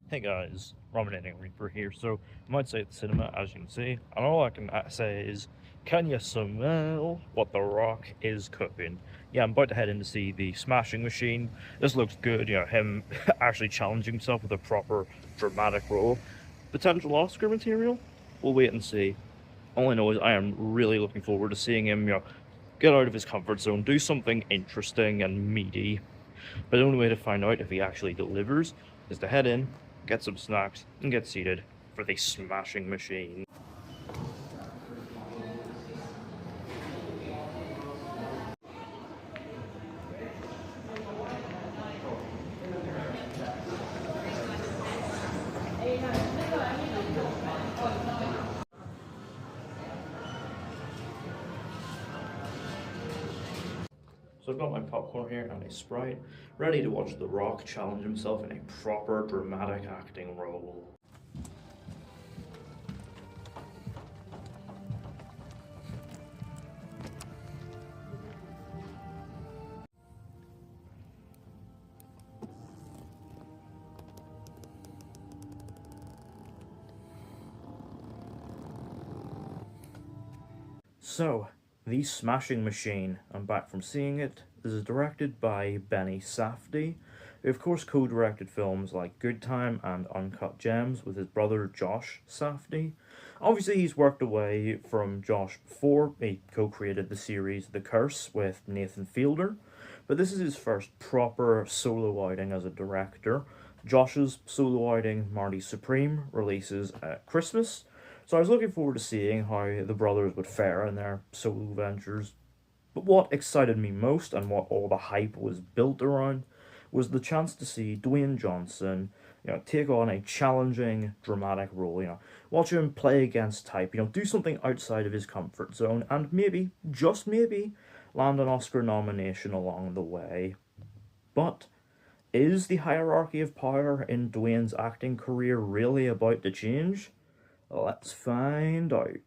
Hey guys, Rominating Reaper here. So, I might say at the cinema, as you can see, and all I can say is, can you smell what The Rock is cooking? Yeah, I'm about to head in to see The Smashing Machine. This looks good, him actually challenging himself with a proper dramatic role. Potential Oscar material? We'll wait and see. All I know is I am really looking forward to seeing him, get out of his comfort zone, do something interesting and meaty. But the only way to find out if he actually delivers is to head in, get some snacks, and get seated for the smashing machine. So I've got my popcorn here and a Sprite, ready to watch The Rock challenge himself in a proper dramatic acting role. So, The Smashing Machine. I'm back from seeing it. This is directed by Benny Safdie, who of course co-directed films like Good Time and Uncut Gems with his brother Josh Safdie. Obviously he's worked away from Josh before. He co-created the series The Curse with Nathan Fielder, but this is his first proper solo outing as a director. Josh's solo outing, Marty Supreme, releases at Christmas, so I was looking forward to seeing how the brothers would fare in their solo ventures. But what excited me most, and what all the hype was built around, was the chance to see Dwayne Johnson, take on a challenging, dramatic role. Watch him play against type. Do something outside of his comfort zone, and maybe, just maybe, land an Oscar nomination along the way. But is the hierarchy of power in Dwayne's acting career really about to change? Let's find out.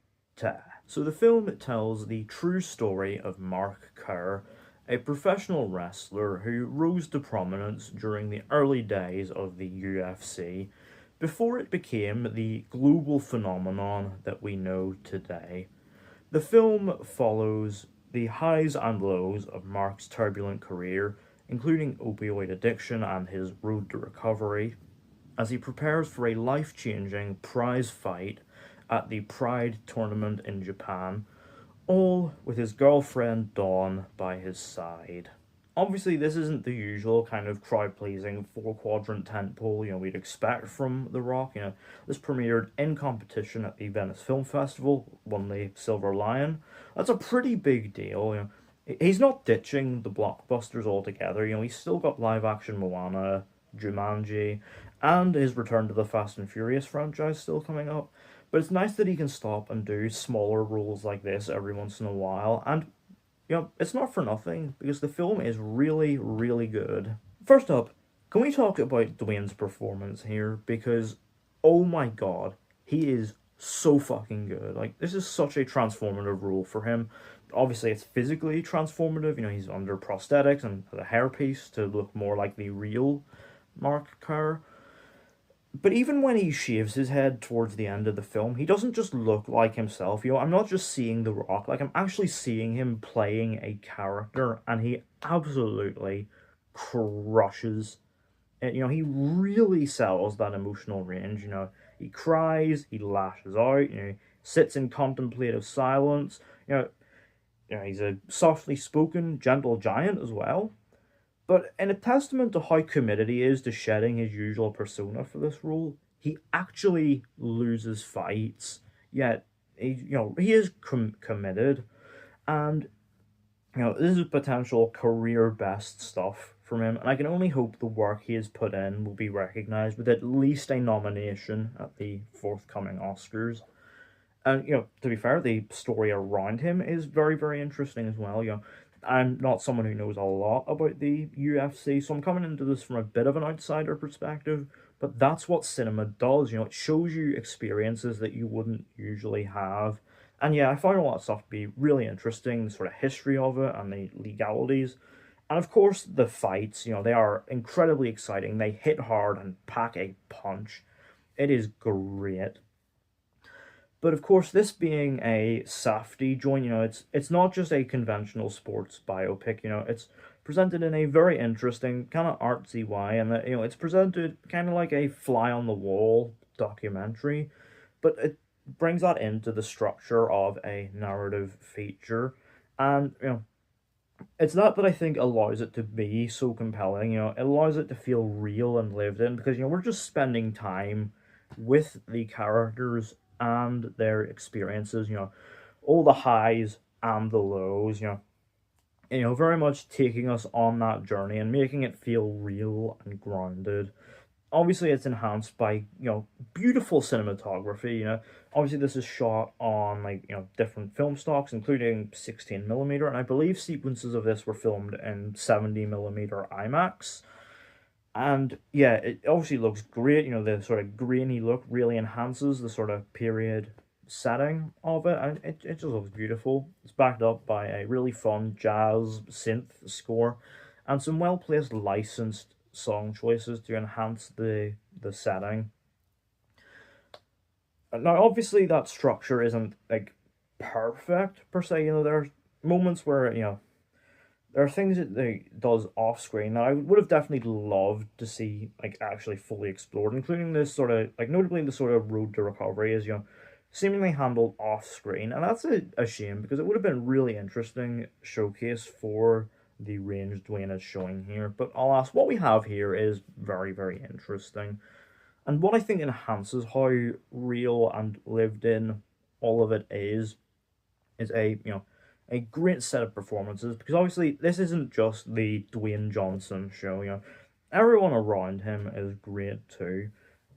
So the film tells the true story of Mark Kerr, a professional wrestler who rose to prominence during the early days of the UFC, before it became the global phenomenon that we know today. The film follows the highs and lows of Mark's turbulent career, including opioid addiction and his road to recovery, as he prepares for a life-changing prize fight at the Pride tournament in Japan, all with his girlfriend Dawn by his side. Obviously, this isn't the usual kind of crowd-pleasing four-quadrant tentpole we'd expect from The Rock. This premiered in competition at the Venice Film Festival, won the Silver Lion. That's a pretty big deal. He's not ditching the blockbusters altogether. He's still got live-action Moana, Jumanji, and his return to the Fast and Furious franchise still coming up. But it's nice that he can stop and do smaller roles like this every once in a while. And, it's not for nothing, because the film is really, really good. First up, can we talk about Dwayne's performance here? Because, oh my god, he is so fucking good. This is such a transformative role for him. Obviously, it's physically transformative. He's under prosthetics and has a hairpiece to look more like the real Mark Kerr. But even when he shaves his head towards the end of the film, he doesn't just look like himself. I'm not just seeing The Rock. I'm actually seeing him playing a character, and he absolutely crushes it. He really sells that emotional range. He cries, he lashes out, sits in contemplative silence. He's a softly spoken, gentle giant as well. But in a testament to how committed he is to shedding his usual persona for this role, he actually loses fights. Yet, he is committed, and this is potential career best stuff from him. And I can only hope the work he has put in will be recognized with at least a nomination at the forthcoming Oscars. And to be fair, the story around him is very, very interesting as well. I'm not someone who knows a lot about the UFC, so I'm coming into this from a bit of an outsider perspective, but that's what cinema does. It shows you experiences that you wouldn't usually have, And yeah, I find a lot of stuff to be really interesting, the sort of history of it and the legalities. And of course, the fights, they are incredibly exciting. They hit hard and pack a punch. It is great. But of course, this being a Safdie joint, it's not just a conventional sports biopic. It's presented in a very interesting, kind of artsy way, and that it's presented kind of like a fly on the wall documentary, but it brings that into the structure of a narrative feature, and it's that I think allows it to be so compelling. It allows it to feel real and lived in because we're just spending time with the characters and their experiences. All the highs and the lows. Very much taking us on that journey and making it feel real and grounded. Obviously, it's enhanced by beautiful cinematography. Obviously this is shot on like different film stocks, including 16mm, and I believe sequences of this were filmed in 70mm IMAX. And yeah, it obviously looks great. The sort of grainy look really enhances the sort of period setting of it, and it just looks beautiful. It's backed up by a really fun jazz synth score and some well placed licensed song choices to enhance the setting. Now, obviously, that structure isn't like perfect per se. There are moments where there are things that they does off screen that I would have definitely loved to see like actually fully explored, including this sort of like notably the sort of road to recovery is seemingly handled off screen, and that's a shame because it would have been really interesting showcase for the range Dwayne is showing here. But alas, what we have here is very very interesting, and what I think enhances how real and lived in all of it is a great set of performances because obviously this isn't just the Dwayne Johnson show. Everyone around him is great too,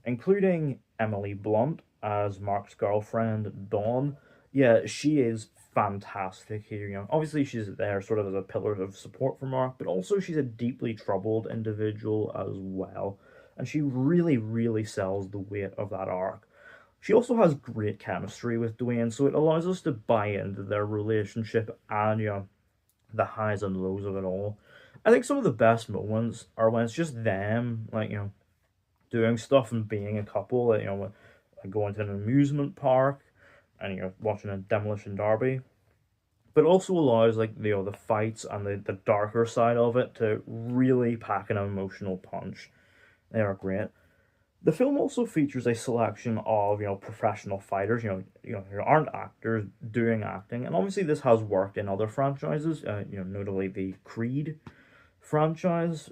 including Emily Blunt as Mark's girlfriend Dawn. Yeah, she is fantastic here. Obviously she's there sort of as a pillar of support for Mark, but also she's a deeply troubled individual as well, and she really really sells the weight of that arc. She also has great chemistry with Dwayne, so it allows us to buy into their relationship and the highs and lows of it all. I think some of the best moments are when it's just them, like doing stuff and being a couple. Like, like going to an amusement park and watching a demolition derby. But also allows like the fights and the darker side of it to really pack an emotional punch. They are great. The film also features a selection of professional fighters, who aren't actors doing acting, and obviously this has worked in other franchises. Notably the Creed franchise.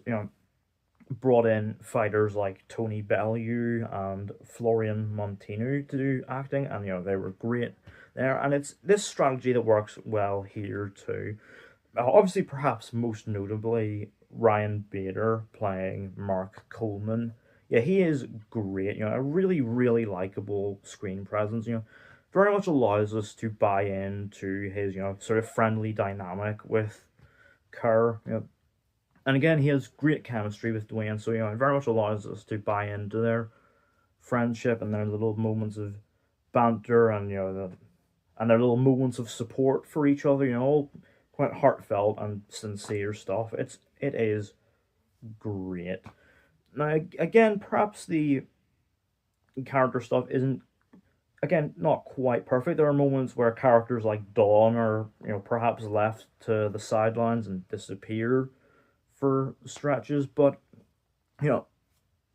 Brought in fighters like Tony Bellew and Florian Montino to do acting, and they were great there. And it's this strategy that works well here too. Obviously, perhaps most notably, Ryan Bader playing Mark Coleman. Yeah, he is great. A really, really likable screen presence. Very much allows us to buy into his, sort of friendly dynamic with Kerr. And again, he has great chemistry with Dwayne, so it very much allows us to buy into their friendship and their little moments of banter and and their little moments of support for each other. All quite heartfelt and sincere stuff. It is great. Now, again, perhaps the character stuff isn't, again, not quite perfect. There are moments where characters like Dawn are, perhaps left to the sidelines and disappear for stretches, but,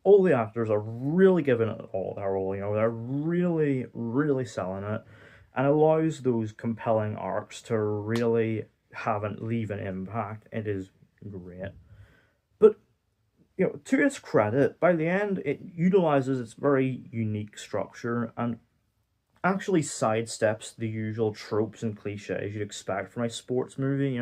all the actors are really giving it all their role. They're really, really selling it, and allows those compelling arcs to really leave an impact. It is great. But to its credit, by the end, it utilizes its very unique structure and actually sidesteps the usual tropes and cliches you'd expect from a sports movie.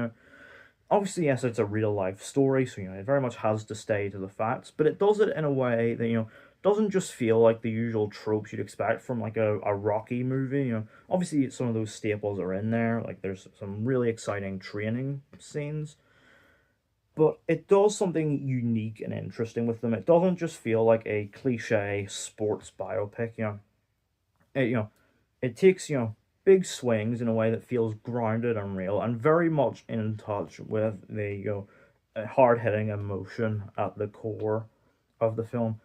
Obviously, yes, it's a real life story, so it very much has to stay to the facts, but it does it in a way that doesn't just feel like the usual tropes you'd expect from like a Rocky movie. Obviously some of those staples are in there, like there's some really exciting training scenes, but it does something unique and interesting with them. It doesn't just feel like a cliche sports biopic. It takes big swings in a way that feels grounded and real, and very much in touch with the hard-hitting emotion at the core of the film,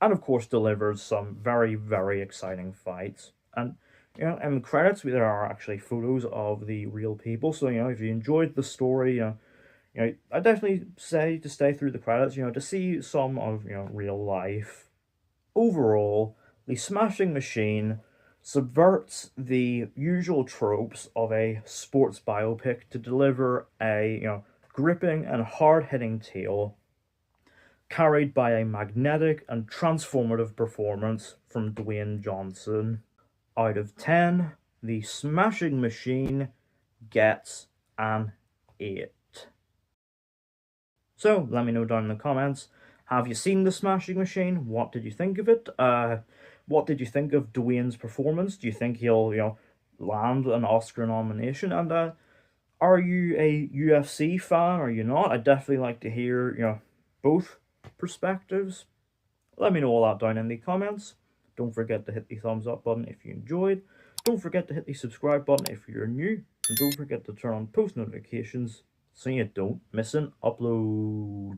and of course delivers some very, very exciting fights. And in the credits there are actually photos of the real people, so if you enjoyed the story, I definitely say to stay through the credits, to see some of real life. Overall, the Smashing Machine subverts the usual tropes of a sports biopic to deliver a gripping and hard-hitting tale carried by a magnetic and transformative performance from Dwayne Johnson. Out of 10, the Smashing Machine gets an 8. So, let me know down in the comments, have you seen The Smashing Machine? What did you think of it? What did you think of Dwayne's performance? Do you think he'll, land an Oscar nomination? And are you a UFC fan? Are you not? I'd definitely like to hear, both perspectives. Let me know all that down in the comments. Don't forget to hit the thumbs up button if you enjoyed. Don't forget to hit the subscribe button if you're new. And don't forget to turn on post notifications so you don't miss an upload.